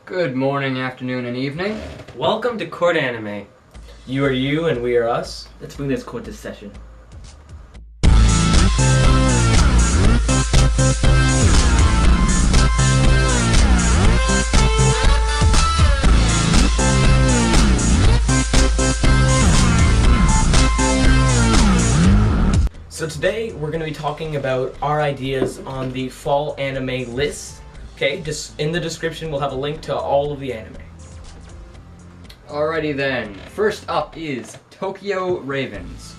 Good morning, afternoon, and evening. Welcome to KORTAnime. You are you and we are us. Let's bring this court to session. So today we're going to be talking about our ideas on the fall anime list. Okay, just in the description we'll have a link to all of the anime. Alrighty then. First up is Tokyo Ravens.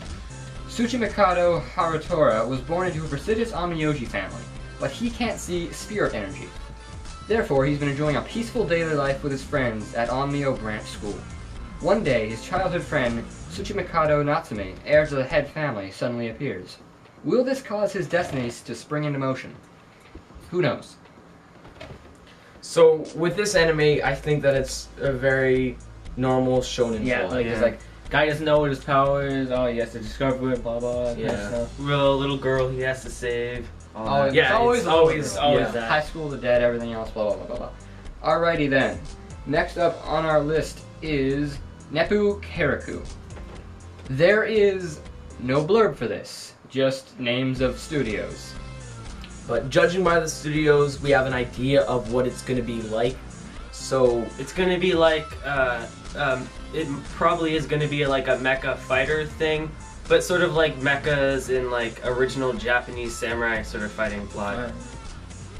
Tsuchimikado Harutora was born into a prestigious Onmyoji family, but he can't see spirit energy. Therefore, he's been enjoying a peaceful daily life with his friends at Onmyo Branch School. One day, his childhood friend, Tsuchimikado Natsume, heir to the head family, suddenly appears. Will this cause his destinies to spring into motion? Who knows? So with this anime, I think that it's a very normal shonen Yeah, show. like it's like guy doesn't know what his power is. Oh, he has to discover it. Blah blah. Yeah. Real little girl he has to save. Always, yeah, it's always yeah. that. High School of the Dead, everything else, blah blah blah blah blah. Alrighty then. Next up on our list is Neppu Keriku. There is no blurb for this, just names of studios. But judging by the studios, we have an idea of what it's going to be like. So It's gonna be like, it probably is gonna be like a mecha fighter thing, but sort of like mechas in like original Japanese samurai sort of fighting plot.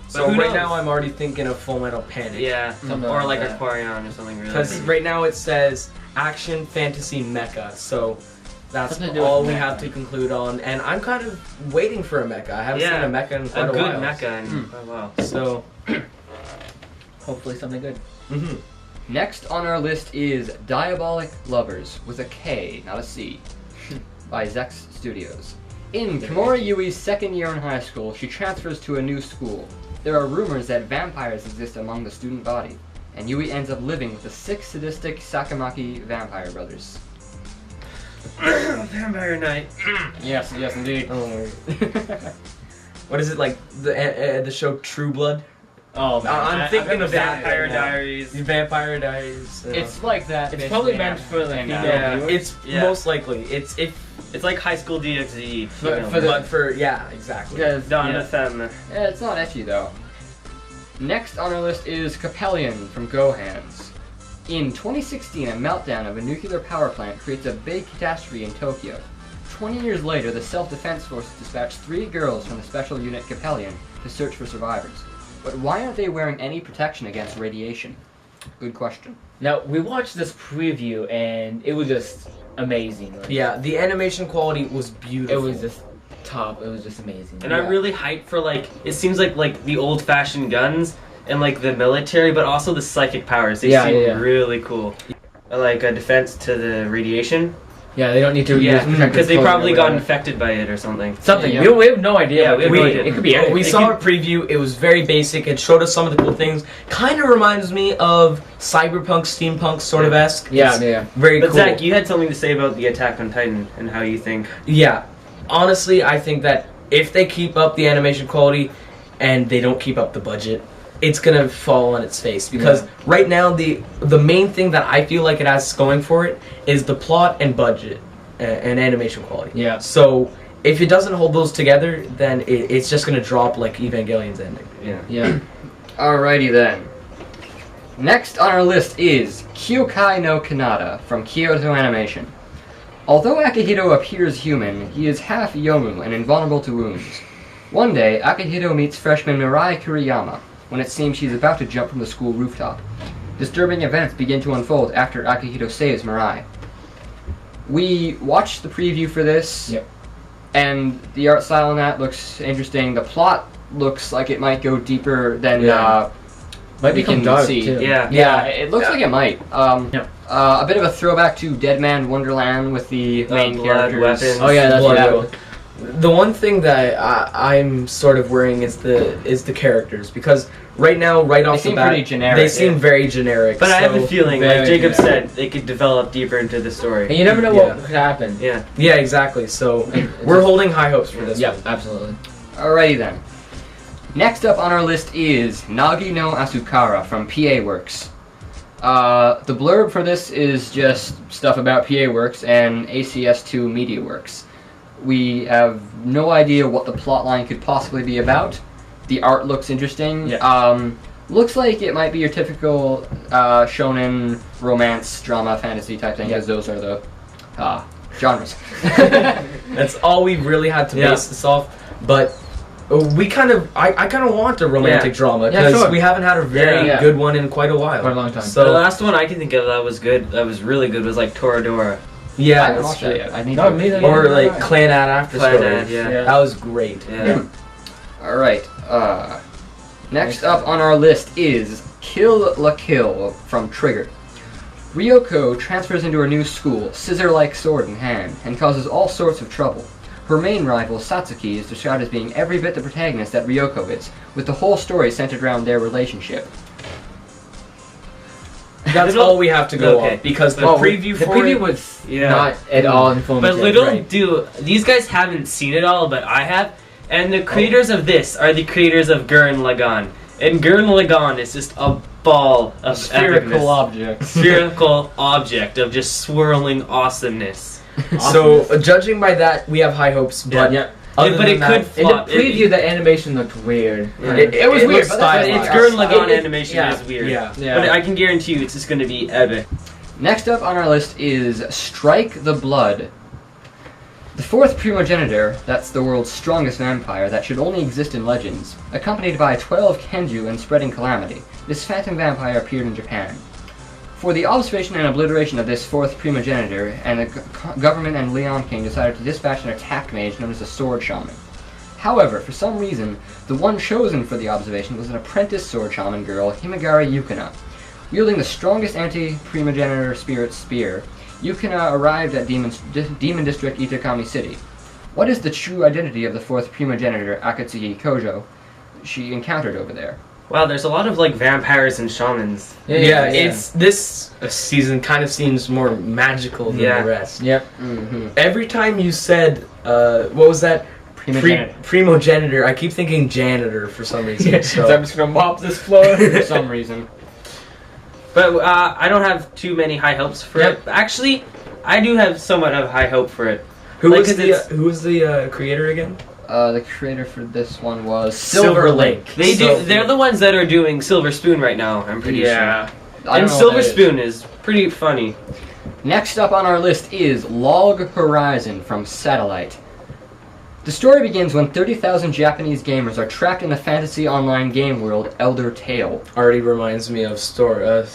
So who right knows? now I'm already thinking of Full Metal Panic. Yeah, Something or like like that. Aquarion or something really. Because right now it says action, fantasy, mecha. So that's Something to do with all we mecha. have to conclude on. And I'm kind of waiting for a mecha. I haven't Yeah, seen a mecha in quite a a good while. mecha. And, oh wow. So, Hopefully something good. Next on our list is Diabolic Lovers, with a K, not a C, by Zex Studios. In Kimura Yui's second year in high school, she transfers to a new school. There are rumors that vampires exist among the student body, and Yui ends up living with the 6 sadistic Sakamaki vampire brothers. Vampire Night. Yes, yes indeed. oh. What is it like the show True Blood? Oh man, I'm thinking of that Vampire right now. Diaries. The Vampire Diaries. It's like that. It's probably meant for the and, female Yeah. viewers. It's Yeah. most likely. It's It's like High School DxD. for yeah, exactly. because Dawn yeah. of Femme. It's not ecchi though. Next on our list is Capellion from Gohans. In 2016, a meltdown of a nuclear power plant creates a big catastrophe in Tokyo. 20 years later, the Self-Defense Forces dispatched 3 girls from the special unit Capellion to search for survivors. But why aren't they wearing any protection against radiation? Good question. Now we watched this preview and it was just amazing. Like, Yeah, the animation quality was beautiful. it was just top. It was just amazing. And I'm really hyped for like, it seems like the old-fashioned guns and like the military, but also the psychic powers. They seem really cool. Like a defense to the radiation. Yeah, they don't need to. Yeah, use protective because they clothing or probably got whatever. infected by it or something. Something. Yeah. We have no idea. Yeah, but we have no idea. it could be anything. We It saw a could- preview. It was very basic. It showed us some of the cool things. Kind of reminds me of cyberpunk, steampunk sort of esque. Yeah, It's yeah. very But cool. Zach, you had something to say about the Attack on Titan and how you think. Yeah, honestly, I think that if they keep up the animation quality and they don't keep up the budget, it's gonna fall on its face. Because right now, the main thing that I feel like it has going for it is the plot and budget and animation quality. Yeah. So if it doesn't hold those together, then it's just gonna drop like Evangelion's ending. Yeah. Yeah. Alrighty then. Next on our list is Kyokai no Kanata from Kyoto Animation. Although Akihito appears human, he is half Yomu and invulnerable to wounds. One day, Akihito meets freshman Mirai Kuriyama when it seems she's about to jump from the school rooftop. Disturbing events begin to unfold after Akihito saves Mirai. We watched the preview for this, Yep. and the art style in that looks interesting. The plot looks like it might go deeper than Yeah. Might we become can dark see. too. Yeah. Yeah, it looks like it might. Yep. A bit of a throwback to Dead Man Wonderland with the main blood, characters. weapons. Oh yeah, that's Blood what Bowl. The one thing that I'm sort of worrying is the characters, because right now, right off the seem bat, pretty generic, they seem yeah. very generic. But I have a so- feeling, very like Jacob generic. said, they could develop deeper into the And story. you never know Yeah. what could happen. Yeah. Yeah, exactly. So It's we're just- holding high hopes for this. Yeah, one. absolutely. Alrighty then. Next up on our list is Nagi no Asukara from PA Works. The blurb for this is just stuff about PA Works and ACS2 Media Works. We have no idea what the plotline could possibly be about. The art looks interesting. Yeah. Looks like it might be your typical shonen, romance, drama, fantasy type thing, because those are the genres. That's all we really had to base this off. But I kind of want a romantic drama because we haven't had a very good one in quite a while. For a long time. So The last one I can think of that was good, that was really good, was like Toradora. yeah, I haven't that's watched true. that yet. I need No, to. me neither. Or like Clan Ad After Clan Story. Ad, yeah. Yeah. That was great. Yeah. All right. Next up on our list is Kill la Kill from Trigger. Ryoko transfers into her new school, scissor-like sword in hand, and causes all sorts of trouble. Her main rival, Satsuki, is described as being every bit the protagonist that Ryoko is, with the whole story centered around their relationship. That's all we have to go on because the preview the for preview it, was Yeah. not at all informative. But little right. do these guys haven't seen it all, but I have. And the creators of this are the creators of Gurren Lagann. And Gurren Lagann is just a ball of Spherical epicness. object. Spherical object of just swirling awesomeness. So judging by that, we have high hopes. But Yeah. other But than it that, could In the flop. preview, the animation looked weird. Yeah. It was weird, looks but But that's it's fine. Gurren Lagann It- animation yeah. is weird. Yeah. But I can guarantee you it's just going to be epic. Next up on our list is Strike the Blood. The fourth primogenitor, that's the world's strongest vampire that should only exist in legends, accompanied by 12 Kenju and spreading calamity, this phantom vampire appeared in Japan. For the observation and obliteration of this fourth primogenitor, and the government and Leon King decided to dispatch an attack mage known as the Sword Shaman. However, for some reason, the one chosen for the observation was an apprentice sword shaman girl, Himigari Yukina. Wielding the strongest anti-primogenitor spirit spear, Yukina arrived at Demon District Itakami City. What is the true identity of the fourth primogenitor, Akatsuki Kojo, she encountered over there? Wow, there's a lot of like vampires and shamans. Yeah, it's this season kind of seems more magical than Yeah. the rest. Yep. Mm-hmm. Every time you said, what was that? Primogenitor. I keep thinking janitor for some reason. So I'm just gonna mop this floor. For some reason. But I don't have too many high hopes for it. Actually, I do have somewhat of high hope for it. Who Like, was 'cause the it's- who was the creator again? The creator for this one was Silver Lake. They So- do. They're the ones that are doing Silver Spoon right now. I'm pretty sure. I don't And know what Silver that is. Spoon is pretty funny. Next up on our list is Log Horizon from Satellite. The story begins when 30,000 Japanese gamers are trapped in the fantasy online game world Elder Tale. Already reminds me of Sword Art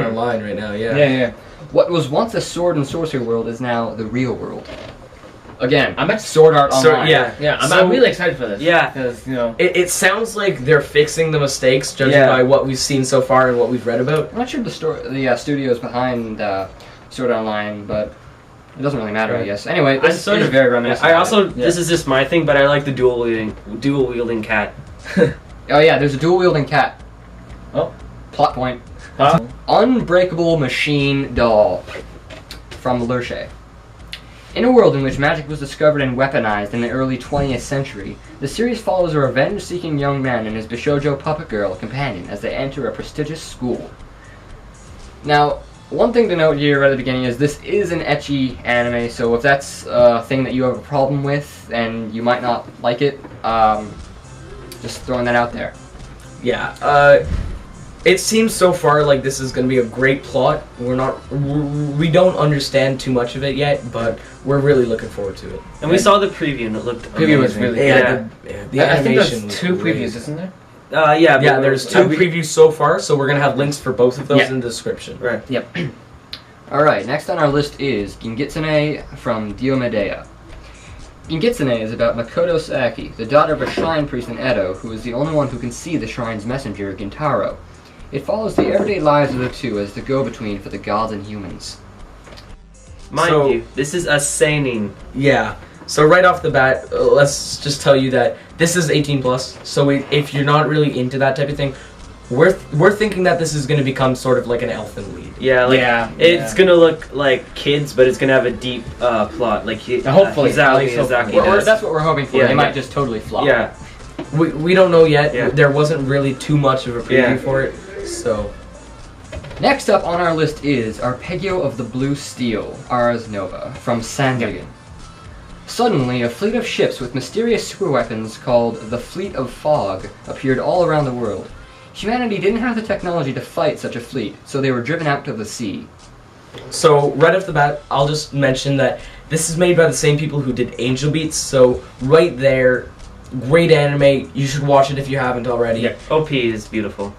Online right now. Yeah. Yeah. What was once a sword and sorcery world is now the real world. Again, I'm actually Sword Art Online. Yeah, I'm So- really excited for this. Yeah. Because, you know. It sounds like they're fixing the mistakes, judging Yeah. by what we've seen so far and what we've read about. I'm not sure the studios behind Sword Art Online, but it doesn't really matter, I guess. Anyway, I'm this sort is of- very reminiscent. I of also it. this is just my thing, but I like the dual wielding cat. Oh yeah, there's a dual wielding cat. Oh. Plot point. Huh? Unbreakable Machine Doll from Lurche. In a world in which magic was discovered and weaponized in the early 20th century, the series follows a revenge-seeking young man and his Bishojo puppet girl companion as they enter a prestigious school. Now, one thing to note here right at the beginning is this is an ecchi anime, so if that's a thing that you have a problem with and you might not like it, just throwing that out there. Yeah. It seems so far like this is going to be a great plot. We don't understand too much of it yet, but we're really looking forward to it. And we saw the preview and it looked Preview was amazing. really Yeah. The I think animation there's two was great. previews, isn't there? Yeah. Yeah, but there's two previews so far, so we're gonna have links for both of those Yeah. in the description. Right. Alright, next on our list is Gingitsune from Diomedea. Gingitsune is about Makoto Saeki, the daughter of a shrine priest in Edo, who is the only one who can see the shrine's messenger, Gintaro. It follows the everyday lives of the two as the go-between for the gods and humans. Mind you, this is a seinen. Yeah. So right off the bat, let's just tell you that this is 18 plus. So if you're not really into that type of thing, we're thinking that this is going to become sort of like an elfin lead. Yeah, like Yeah, it's gonna look like kids, but it's gonna have a deep plot. Like Hopefully, Hizawa at least Miyazaki Well, does. that's what we're hoping for. Yeah, They yeah. might just totally flop. Yeah. We don't know yet. Yeah. There wasn't really too much of a preview Yeah. for it. So Next up on our list is Arpeggio of the Blue Steel, Ars Nova, from Sandhagen. Suddenly, a fleet of ships with mysterious superweapons called the Fleet of Fog appeared all around the world. Humanity didn't have the technology to fight such a fleet, so they were driven out to the sea. So, right off the bat, I'll just mention that this is made by the same people who did Angel Beats, so right there, great anime. You should watch it if you haven't already. Yeah, OP is beautiful.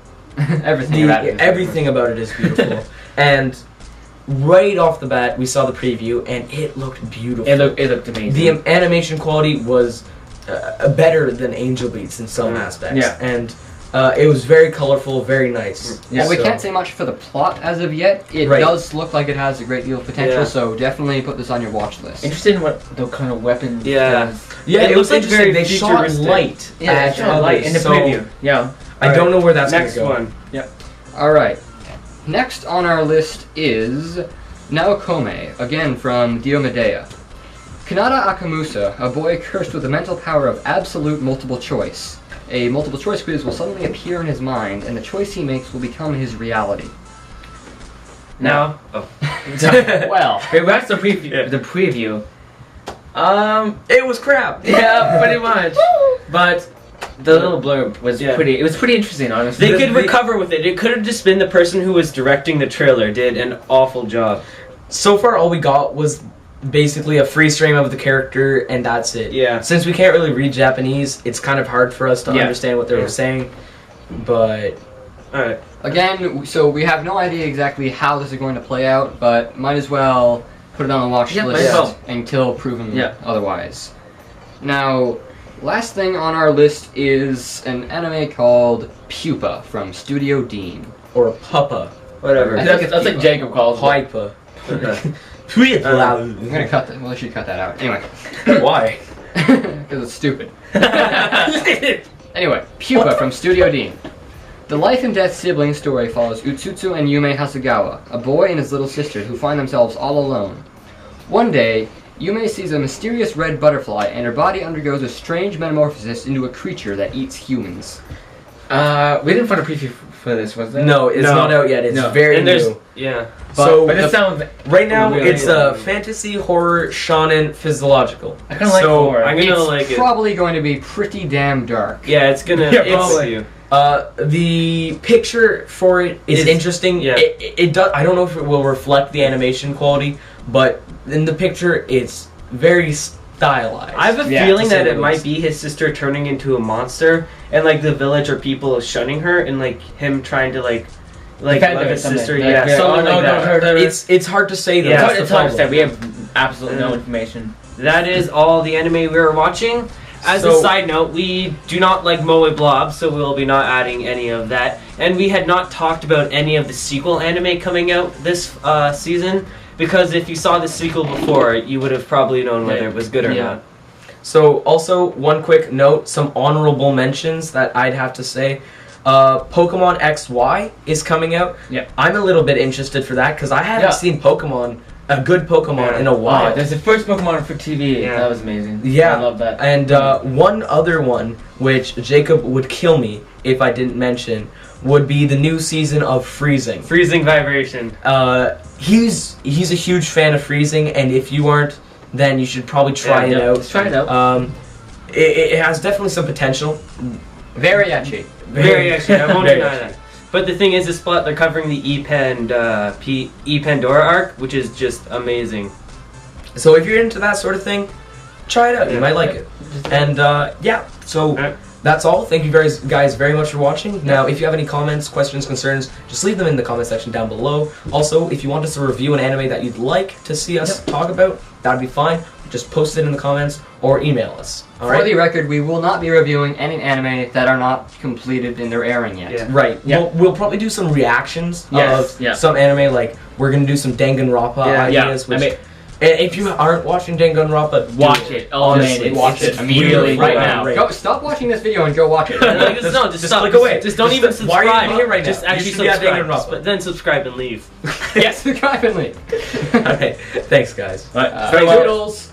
Everything about it. Everything about it is beautiful. And right off the bat, we saw the preview, and it looked beautiful. It looked amazing. The animation quality was better than Angel Beats in some aspects. Yeah. And it was very colorful, very nice. Well, we can't say much for the plot as of yet. It does look like it has a great deal of potential, so definitely put this on your watch list. Interested in what the kind of weapons. Yeah. Yeah, it looks was like interesting. very They shot futuristic. light. Yeah, at shot light in the others, so preview. Yeah. I don't know where that's Next gonna go. one. Alright. Next on our list is Naokome, again from Diomedea. Kanata Akamusa, a boy cursed with the mental power of absolute multiple choice. A multiple choice quiz will suddenly appear in his mind, and the choice he makes will become his reality. Now. Well, Wait, that's the preview. Yeah. The preview. It was crap. Yeah, pretty much. But the little blurb was pretty. It was pretty interesting, honestly. They could recover with it. It could have just been the person who was directing the trailer did an awful job. So far, all we got was basically a freeze frame of the character, and that's it. Yeah. Since we can't really read Japanese, it's kind of hard for us to understand what they were saying. But Alright. again, so we have no idea exactly how this is going to play out, but might as well put it on the watch Yeah, might list as well. until proven otherwise. Now, last thing on our list is an anime called Pupa from Studio Dean. or Puppa. Whatever. I think it's That's like Pupa. Jacob calls it. Pipa. I'm gonna cut that. Well, I should cut that out. Anyway. Why? Because it's stupid. Anyway, Pupa from Studio Dean. The life and death sibling story follows Utsutsu and Yume Hasegawa, a boy and his little sister who find themselves all alone. One day, Yume sees a mysterious red butterfly and her body undergoes a strange metamorphosis into a creature that eats humans. We didn't find a preview for this, was there? No, it's not out yet. It's very And there's new. But But it sounds. Right now, really it's a fantasy, horror, shonen, physiological. I kind of like horror. I'm gonna it's like it. probably going to be pretty damn dark. Yeah, it's gonna. Yeah, it's probably. you. The picture for it is interesting. yeah. It does. I don't know if it will reflect the animation quality, but in the picture, it's very stylized. I have a Yeah, feeling to say that the it might least. be his sister turning into a monster, and like the village or people shunning her, and like him trying to like Defend love her or his something. sister. Like, Yeah, yeah, something like that. It's hard to say though. Yeah, that's It's the hard to say. problem. We have absolutely no information. That is all the anime we are watching. As a So- side note, we do not like Moe Blob, so we will be not adding any of that. And we had not talked about any of the sequel anime coming out this season, because if you saw the sequel before, you would have probably known whether it was good or not. So also one quick note, some honorable mentions that I'd have to say. Pokemon XY is coming out. Yeah. I'm a little bit interested for that because I haven't seen a good Pokemon in a while. Wow, there's the first Pokemon for TV. Yeah. That was amazing. Yeah. I love that. And one other one, which Jacob would kill me if I didn't mention, would be the new season of Freezing. Freezing Vibration. He's a huge fan of Freezing, and if you aren't, then you should probably try it out. Let's try it out. It has definitely some potential. Very etchy. Very actually, I won't very deny that. But the thing is, this plot they're covering the Pandora arc, which is just amazing. So if you're into that sort of thing, try it out. You might like it. And so Alright. that's all. Thank you guys very much for watching. Now, if you have any comments, questions, concerns, just leave them in the comment section down below. Also, if you want us to review an anime that you'd like to see us talk about, that'd be fine. Just post it in the comments or email us. All For right. the record, we will not be reviewing any anime that are not completed in their airing yet. Yeah. Right. Yeah. We'll probably do some reactions Yes, of yeah. some anime. Like we're gonna do some Danganronpa ideas. I Which, mean, and if you aren't watching Danganronpa, do watch it. Oh, Honestly, man, watch it's it immediately Right really now. great. Go, stop watching this video and go watch it. Just stop. click away. Just don't Just even click- why are subscribe. you even here right now? Just You actually should be at subscribe. Danganronpa. But then subscribe and leave. Yes, subscribe and leave. Okay. Thanks, guys. Right. Toodles.